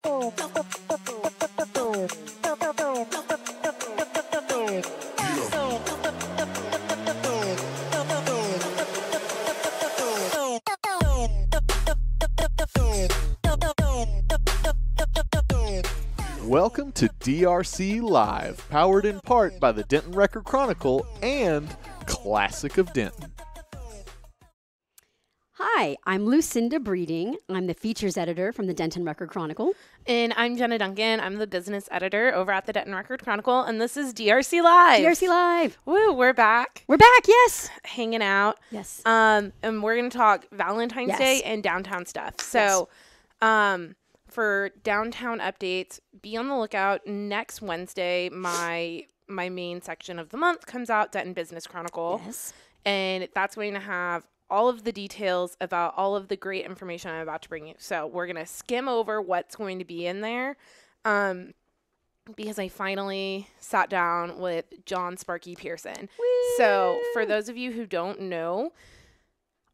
Welcome to DRC Live, powered in part by the Denton Record-Chronicle and Classic of Denton. Hi, I'm Lucinda Breeding. I'm the features editor from the Denton Record-Chronicle. And I'm Jenna Duncan. I'm the business editor over at the Denton Record-Chronicle, and this is DRC Live. DRC Live. Woo, we're back. We're back, yes. Hanging out. Yes. And we're going to talk Valentine's Day and downtown stuff. So, for downtown updates, be on the lookout. Next Wednesday, my main section of the month comes out, Denton Business Chronicle. Yes. And that's going to have all of the details about all of the great information I'm about to bring you. So we're going to skim over what's going to be in there because I finally sat down with John Sparky Pearson. Woo! So for those of you who don't know,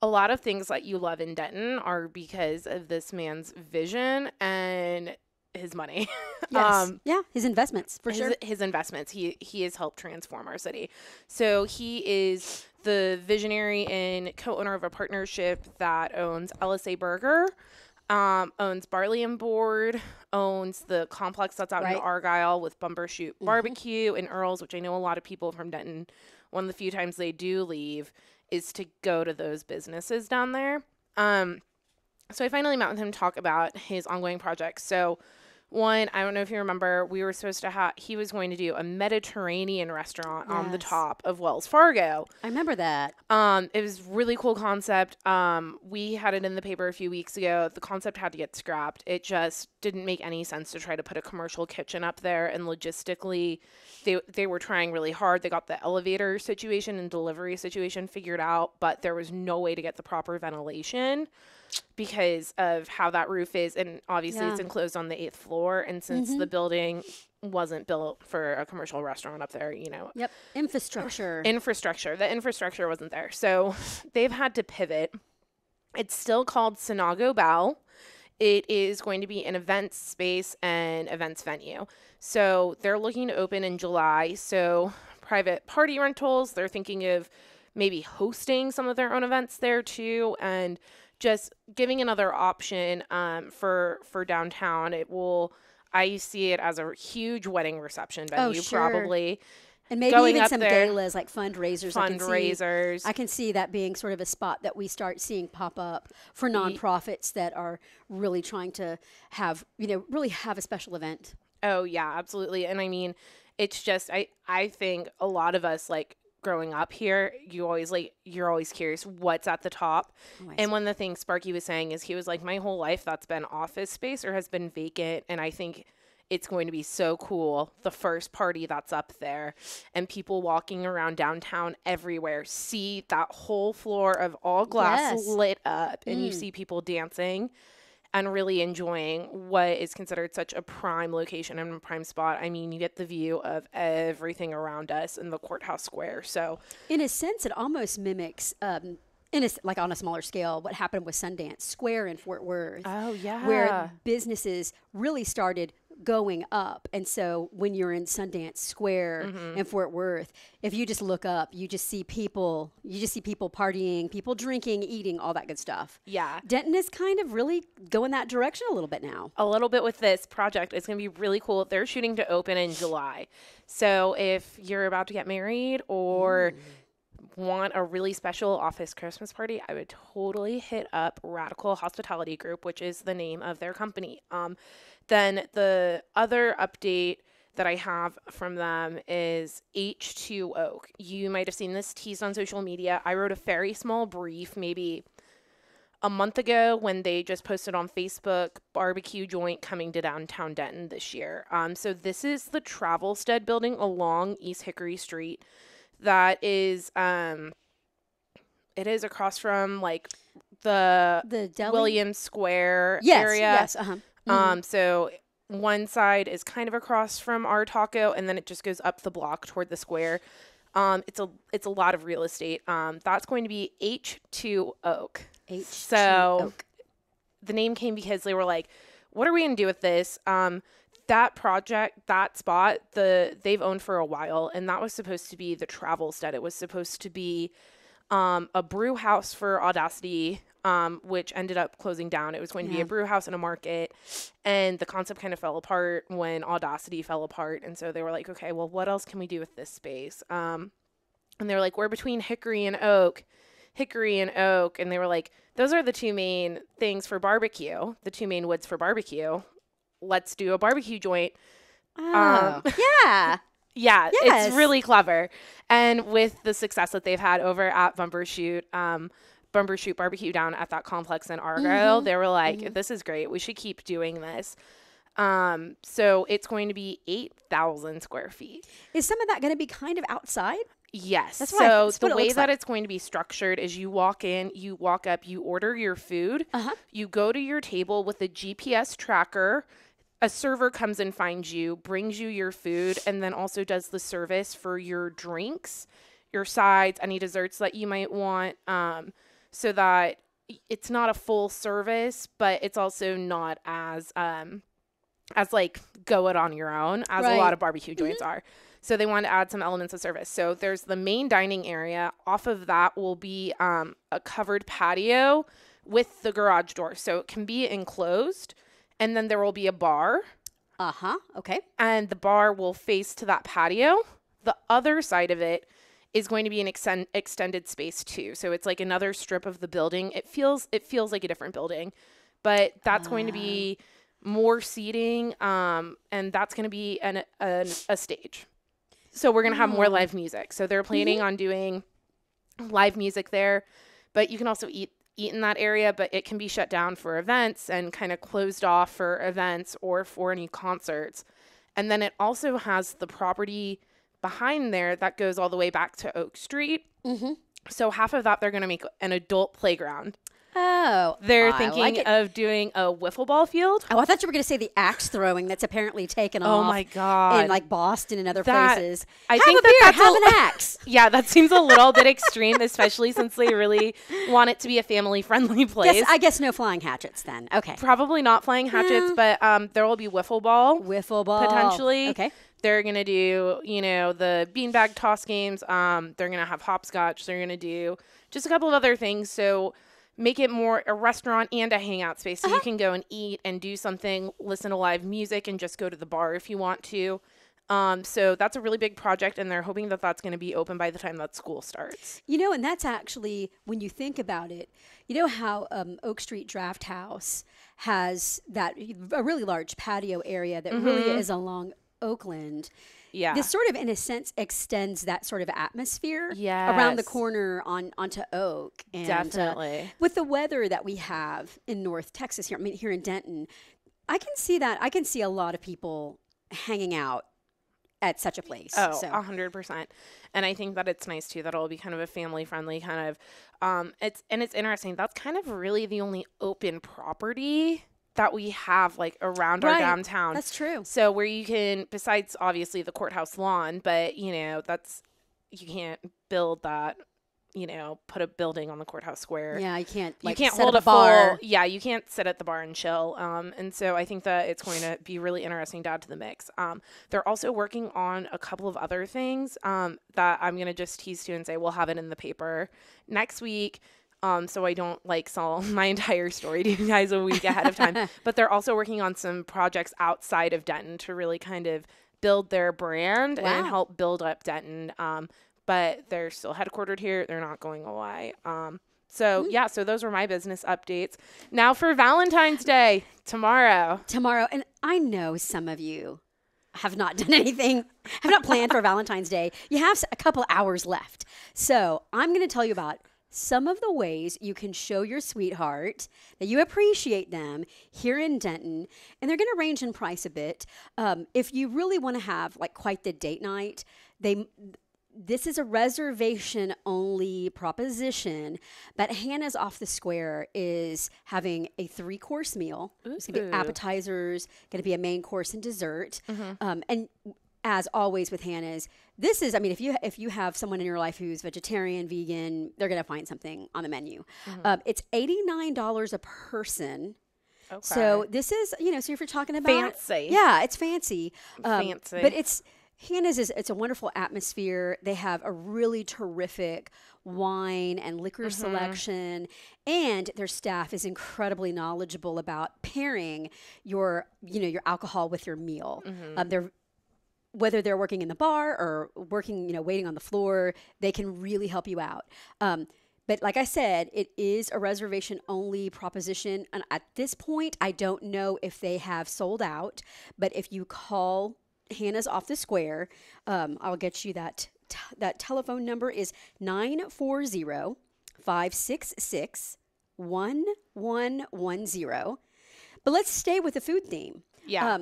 a lot of things that you love in Denton are because of this man's vision and his money. Yes. His investments, for sure. His investments. He has helped transform our city. So he is the visionary and co-owner of a partnership that owns LSA Burger, owns Barley and Board, owns the complex that's out in Argyle with Bumbershoot Barbecue and Earl's, which I know a lot of people from Denton, one of the few times they do leave is to go to those businesses down there. So I finally met with him to talk about his ongoing projects. So one, I don't know if you remember, we were supposed to he was going to do a Mediterranean restaurant on the top of Wells Fargo. I remember that. It was really cool concept. We had it in the paper a few weeks ago. The concept had to get scrapped. It just didn't make any sense to try to put a commercial kitchen up there, and logistically they were trying really hard. They got the elevator situation and delivery situation figured out, but there was no way to get the proper ventilation because of how that roof is, and obviously it's enclosed on the 8th floor, and since the building wasn't built for a commercial restaurant up there, you know. Yep. Infrastructure. The infrastructure wasn't there. So they've had to pivot. It's still called Sinago Bell. It is going to be an events space and events venue. So they're looking to open in July. So private party rentals, they're thinking of maybe hosting some of their own events there too, and just giving another option for downtown. I see it as a huge wedding reception venue, probably. And maybe even some galas, like fundraisers. Fundraisers. I can see that being sort of a spot that we start seeing pop up for nonprofits that are really trying to have, really have a special event. Oh, yeah, absolutely. And I mean, it's just, I think a lot of us, like, growing up here, you're always curious what's at the top. And one of the things Sparky was saying is he was like, my whole life that's been office space or has been vacant, and I think it's going to be so cool, the first party that's up there, and people walking around downtown everywhere see that whole floor of all glass lit up, and you see people dancing and really enjoying what is considered such a prime location and a prime spot. I mean, you get the view of everything around us in the courthouse square. So in a sense, it almost mimics, like on a smaller scale, what happened with Sundance Square in Fort Worth. Oh, yeah. Where businesses really started going up. And so when you're in Sundance Square in Fort Worth, if you just look up, you just see people partying, people drinking, eating, all that good stuff. Yeah. Denton is kind of really going that direction a little bit now. A little bit with this project. It's going to be really cool. They're shooting to open in July. So if you're about to get married or want a really special office Christmas party, I would totally hit up Radical Hospitality Group, which is the name of their company. Then the other update that I have from them is H2 Oak. You might have seen this teased on social media. I wrote a very small brief maybe a month ago when they just posted on Facebook, barbecue joint coming to downtown Denton this year. So this is the Travelstead building along East Hickory Street. That is, it is across from like the Williams Square area. Yes. So one side is kind of across from our taco, and then it just goes up the block toward the square. It's a lot of real estate. That's going to be H2 Oak. Oak. the name came because they were like, what are we going to do with this? That project, that spot, they've owned for a while, and that was supposed to be the travel stead. It was supposed to be a brew house for Audacity, which ended up closing down. It was going to be a brew house and a market, and the concept kind of fell apart when Audacity fell apart. And so they were like, okay, well, what else can we do with this space? And they were like, we're between hickory and oak. And they were like, those are the two main things for barbecue, the two main woods for barbecue. Let's do a barbecue joint. Oh, yeah. Yeah, Yes. It's really clever. And with the success that they've had over at Bumbershoot Barbecue down at that complex in Argyle, they were like, this is great. We should keep doing this. So it's going to be 8,000 square feet. Is some of that going to be kind of outside? Yes. That's so what the it way looks that like. it's going to be structured is you walk in, you walk up, you order your food, you go to your table with a GPS tracker. A server comes and finds you, brings you your food, and then also does the service for your drinks, your sides, any desserts that you might want, so that it's not a full service, but it's also not as like go it on your own as a lot of barbecue joints are. So they wanted to add some elements of service. So there's the main dining area. Off of that will be a covered patio with the garage door. So it can be enclosed. And then there will be a bar. Okay. And the bar will face to that patio. The other side of it is going to be an extended space too. So it's like another strip of the building. It feels like a different building. But that's going to be more seating. And that's going to be a stage. So we're going to have more live music. So they're planning on doing live music there. But you can also eat in that area, but it can be shut down for events and kind of closed off for events or for any concerts. And then it also has the property behind there that goes all the way back to Oak Street. So half of that, they're going to make an adult playground. Oh. They're I thinking like it. of doing a wiffle ball field. Oh, I thought you were going to say the axe throwing that's apparently taken off. Oh my God. In like Boston and other That- places. I have think a beer, that's have an axe. Yeah, that seems a little bit extreme, especially since they really want it to be a family-friendly place. I guess no flying hatchets then. Okay. Probably not flying hatchets, but there will be wiffle ball. Wiffle ball. Potentially. Okay. They're going to do, the beanbag toss games. They're going to have hopscotch. They're going to do just a couple of other things. So make it more a restaurant and a hangout space. So you can go and eat and do something, listen to live music, and just go to the bar if you want to. So that's a really big project, and they're hoping that that's going to be open by the time that school starts. And that's actually, when you think about it, you know how Oak Street Draft House has a really large patio area that really is along Oakland. Yeah. This sort of, in a sense, extends that sort of atmosphere around the Yes. corner onto Oak. And, Definitely. with the weather that we have in North Texas here, here in Denton, I can see that. I can see a lot of people hanging out at such a place. Oh, so. 100%. And I think that it's nice too that it'll be kind of a family-friendly kind of. It's interesting. That's kind of really the only open property that we have like around our downtown. That's true. So where you can, besides obviously the courthouse lawn, but you can't build that, put a building on the courthouse square. Yeah, you can't. You Like, can't set hold up a bar. full. Yeah, you can't sit at the bar and chill. And so I think that it's going to be really interesting to add to the mix. They're also working on a couple of other things that I'm gonna just tease to and say we'll have it in the paper next week. So I don't sell my entire story to you guys a week ahead of time. But they're also working on some projects outside of Denton to really kind of build their brand and help build up Denton. But they're still headquartered here. They're not going away. So those were my business updates. Now for Valentine's Day, tomorrow. And I know some of you have not done anything, have not planned for Valentine's Day. You have a couple hours left. So I'm going to tell you about some of the ways you can show your sweetheart that you appreciate them here in Denton. And they're going to range in price a bit. If you really want to have quite the date night, this is a reservation-only proposition, but Hannah's Off the Square is having a 3-course meal. It's going to be appetizers, going to be a main course and dessert. And as always with Hannah's, this is, if you have someone in your life who's vegetarian, vegan, they're going to find something on the menu. It's $89 a person Okay. So this is, so if you're talking about Fancy. Yeah, it's fancy. Fancy. But Hannah's it's a wonderful atmosphere. They have a really terrific wine and liquor selection, and their staff is incredibly knowledgeable about pairing your alcohol with your meal. Whether they're working in the bar or working, waiting on the floor, they can really help you out. But like I said, it is a reservation-only proposition. And at this point, I don't know if they have sold out. But if you call Hannah's Off the Square, I'll get you that telephone number is 940-566-1110. But let's stay with the food theme. Yeah.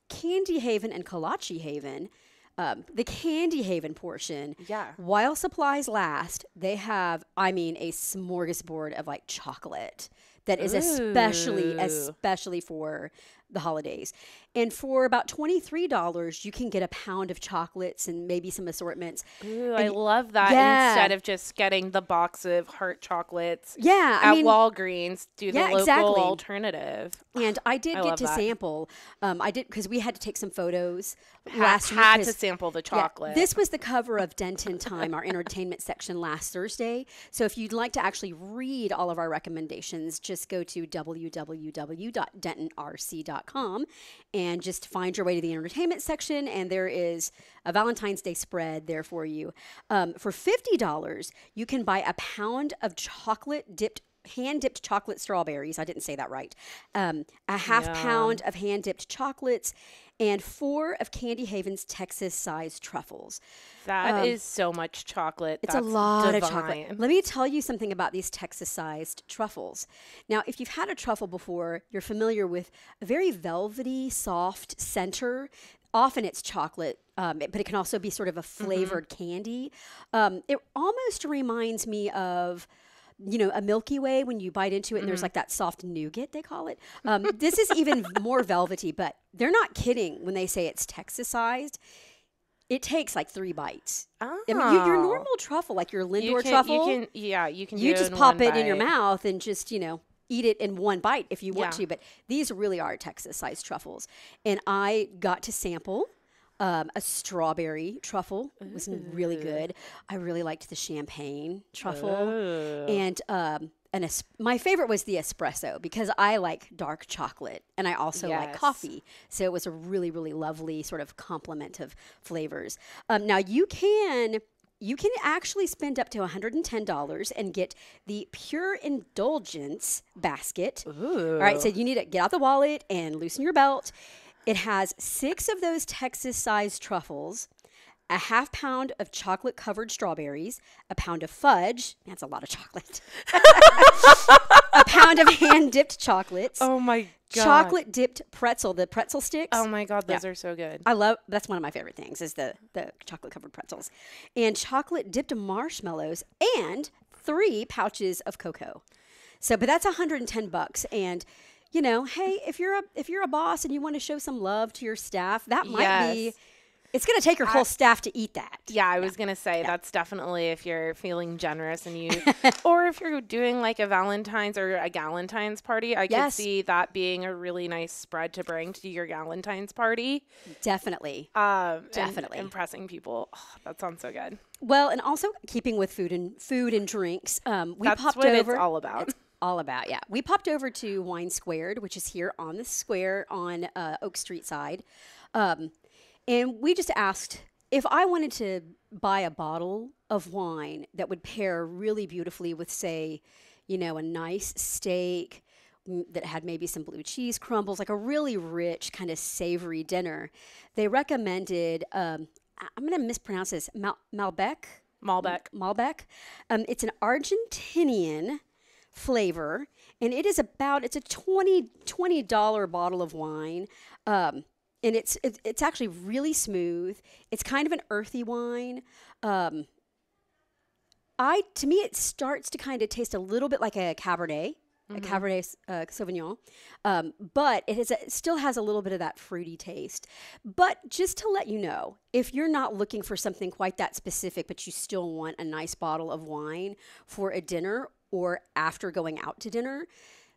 Candy Haven and Kolache Haven, the Candy Haven portion, Yeah. while supplies last, they have, a smorgasbord of like chocolate that is especially for the holidays. And for about $23, you can get a pound of chocolates and maybe some assortments. Ooh, I love that. Yeah. Instead of just getting the box of heart chocolates Yeah, at Walgreens, do the Yeah, local exactly. alternative. And I did I get love to that. sample. I did because we had to take some photos last week. Had to 'cause- sample the Yeah, chocolate. this was the cover of Denton Time, our entertainment section last Thursday. So if you'd like to actually read all of our recommendations, just go to www.dentonrc.com and just find your way to the entertainment section. And there is a Valentine's Day spread there for you. For $50, you can buy a pound of hand-dipped chocolate strawberries. I didn't say that right. A half pound of hand-dipped chocolates and 4 of Candy Haven's Texas-sized truffles. That is so much chocolate. It's That's a lot of divine. chocolate. Let me tell you something about these Texas-sized truffles. Now, if you've had a truffle before, you're familiar with a very velvety, soft center. Often it's chocolate, but it can also be sort of a flavored candy. It almost reminds me of a Milky Way when you bite into it and there's like that soft nougat, they call it. This is even more velvety, but they're not kidding when they say it's Texas-sized. It takes like 3 bites. Oh. I mean, your normal truffle, like your Lindor truffle, You can you do just in pop one it in your bite. mouth and just, eat it in one bite if you want Yeah. to. But these really are Texas-sized truffles. And I got to sample a strawberry truffle. It was really good. I really liked the champagne truffle. And my favorite was the espresso because I like dark chocolate and I also like Yes. coffee. So it was a really, really lovely sort of complement of flavors. Now you can actually spend up to $110 and get the Pure Indulgence basket. Ooh. All right, so you need to get out the wallet and loosen your belt. It has 6 of those Texas-sized truffles, a half pound of chocolate-covered strawberries, a pound of fudge. That's a lot of chocolate. A pound of hand-dipped chocolates. Oh my God. Chocolate-dipped pretzel, the pretzel sticks. Oh my God, those are so good. That's one of my favorite things is the chocolate covered pretzels and chocolate dipped marshmallows and 3 pouches of cocoa. So, but that's $110 and hey, if you're a boss and you want to show some love to your staff, that might be it's going to take your whole staff to eat that. Yeah, I was going to say that's definitely if you're feeling generous and or if you're doing like a Valentine's or a Galentine's party, I could see that being a really nice spread to bring to your Galentine's party. Definitely. Definitely. And impressing people. Oh, that sounds so good. Well, and also keeping with food and drinks, That's popped what over. it's all about. It's all about, yeah. We popped over to Wine Squared, which is here on the square on Oak Street side. And we just asked if I wanted to buy a bottle of wine that would pair really beautifully with, say, a nice steak that had maybe some blue cheese crumbles, like a really rich kind of savory dinner. They recommended, I'm going to mispronounce this, Malbec. Malbec. It's an Argentinian flavor, and it's a $20 bottle of wine. And it's actually really smooth. It's kind of an earthy wine. To me, it starts to kind of taste a little bit like a Cabernet, a Cabernet Sauvignon, but it still has a little bit of that fruity taste. But just to let you know, if you're not looking for something quite that specific, but you still want a nice bottle of wine for a dinner or after going out to dinner,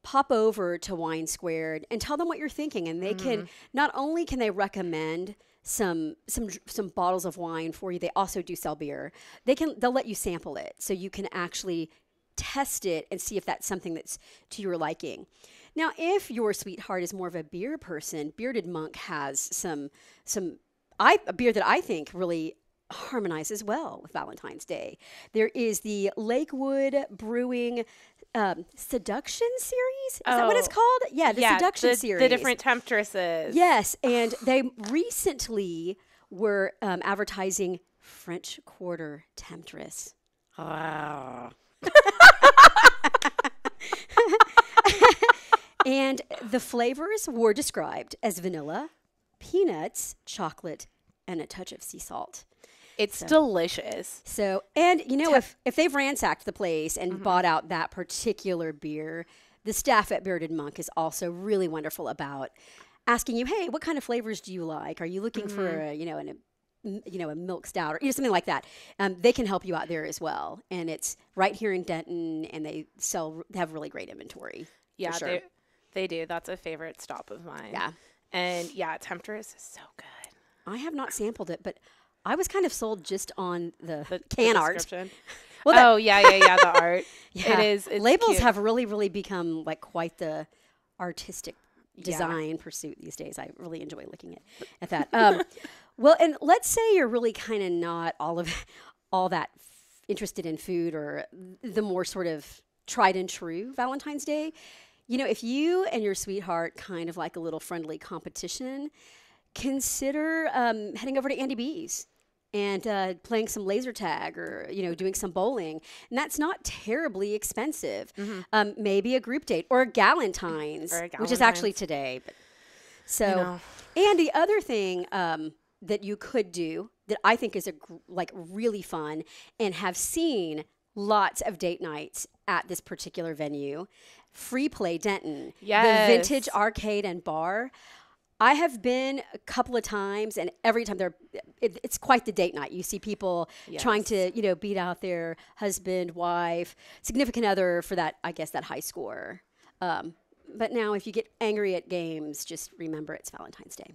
pop over to Wine Squared and tell them what you're thinking. And they can, not only can they recommend some bottles of wine for you, they also do sell beer. They'll let you sample it so you can actually test it and see if that's something that's to your liking. Now, if your sweetheart is more of a beer person, Bearded Monk has a beer that I think really harmonizes well with Valentine's Day. There is the Lakewood Brewing Seduction Series. Is that what it's called? Yeah, the Seduction Series. The different temptresses. Yes, and they recently were advertising French Quarter Temptress. Wow. And the flavors were described as vanilla, peanuts, chocolate, and a touch of sea salt. It's delicious. So, and you know, if they've ransacked the place and bought out that particular beer, the staff at Bearded Monk is also really wonderful about asking you, hey, what kind of flavors do you like? Are you looking for a milk stout or something like that? They can help you out there as well. And it's right here in Denton, and they have really great inventory. Yeah, for sure. they do. That's a favorite stop of mine. Yeah. And yeah, Temptress is so good. I have not sampled it, but I was kind of sold just on the can art. Well, yeah, the art. Yeah. It is. It's Labels cute. have really, really become like quite the artistic design pursuit these days. I really enjoy looking at that. Well, and let's say you're really kind of not all that interested in food or the more sort of tried and true Valentine's Day. You know, if you and your sweetheart kind of like a little friendly competition, consider heading over to Andy B's and playing some laser tag or, doing some bowling. And that's not terribly expensive. Maybe a group date or a Galentine's, which is actually today. And the other thing that you could do that I think is really fun and have seen lots of date nights at this particular venue, Free Play Denton, the vintage arcade and bar. I have been a couple of times, and every time it's quite the date night. You see people trying to, beat out their husband, wife, significant other for that, I guess, that high score. But now if you get angry at games, just remember it's Valentine's Day.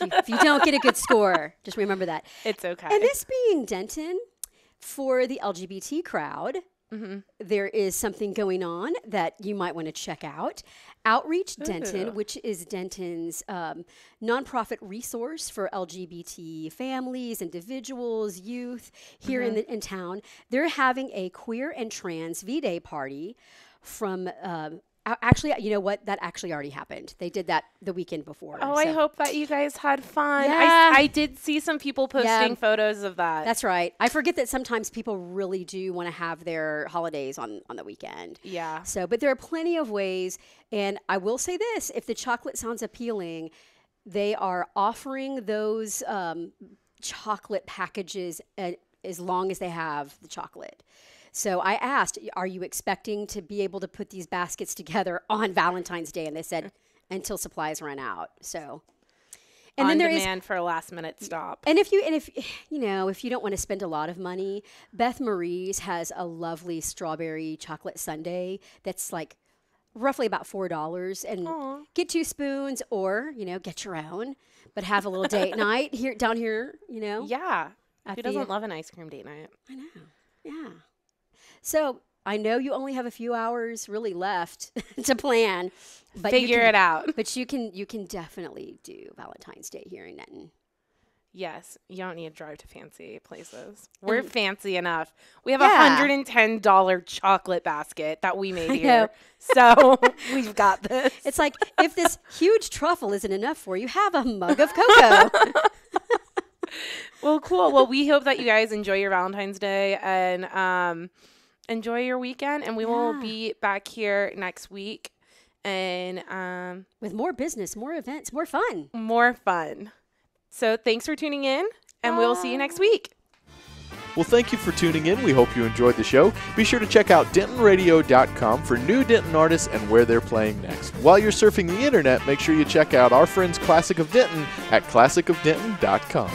If you don't get a good score, just remember that. It's okay. And this being Denton, for the LGBT crowd, there is something going on that you might want to check out. Outreach Denton, which is Denton's nonprofit resource for LGBT families, individuals, youth here in town. They're having a queer and trans V-Day party from actually, you know what? That actually already happened. They did that the weekend before. Oh, I hope that you guys had fun. Yeah. I did see some people posting photos of that. That's right. I forget that sometimes people really do want to have their holidays on the weekend. Yeah. So, but there are plenty of ways. And I will say this, if the chocolate sounds appealing, they are offering those chocolate packages as long as they have the chocolate. So I asked, are you expecting to be able to put these baskets together on Valentine's Day? And they said, until supplies run out. So, and on then there demand for a last minute stop. And if you don't want to spend a lot of money, Beth Marie's has a lovely strawberry chocolate sundae that's like roughly about $4, and get 2 spoons or, get your own, but have a little date night down here, Yeah. Who doesn't love an ice cream date night? I know. Yeah. So I know you only have a few hours really left to plan, but figure it out. But you can definitely do Valentine's Day here in Denton. Yes, you don't need to drive to fancy places. We're fancy enough. We have a $110 chocolate basket that we made here. So we've got this. It's like, if this huge truffle isn't enough for you, have a mug of cocoa. Well, cool. Well, we hope that you guys enjoy your Valentine's Day and enjoy your weekend. And we will be back here next week and with more business, more events, more fun. More fun. So thanks for tuning in, and we'll see you next week. Well, thank you for tuning in. We hope you enjoyed the show. Be sure to check out DentonRadio.com for new Denton artists and where they're playing next. While you're surfing the internet, make sure you check out our friends Classic of Denton at ClassicofDenton.com.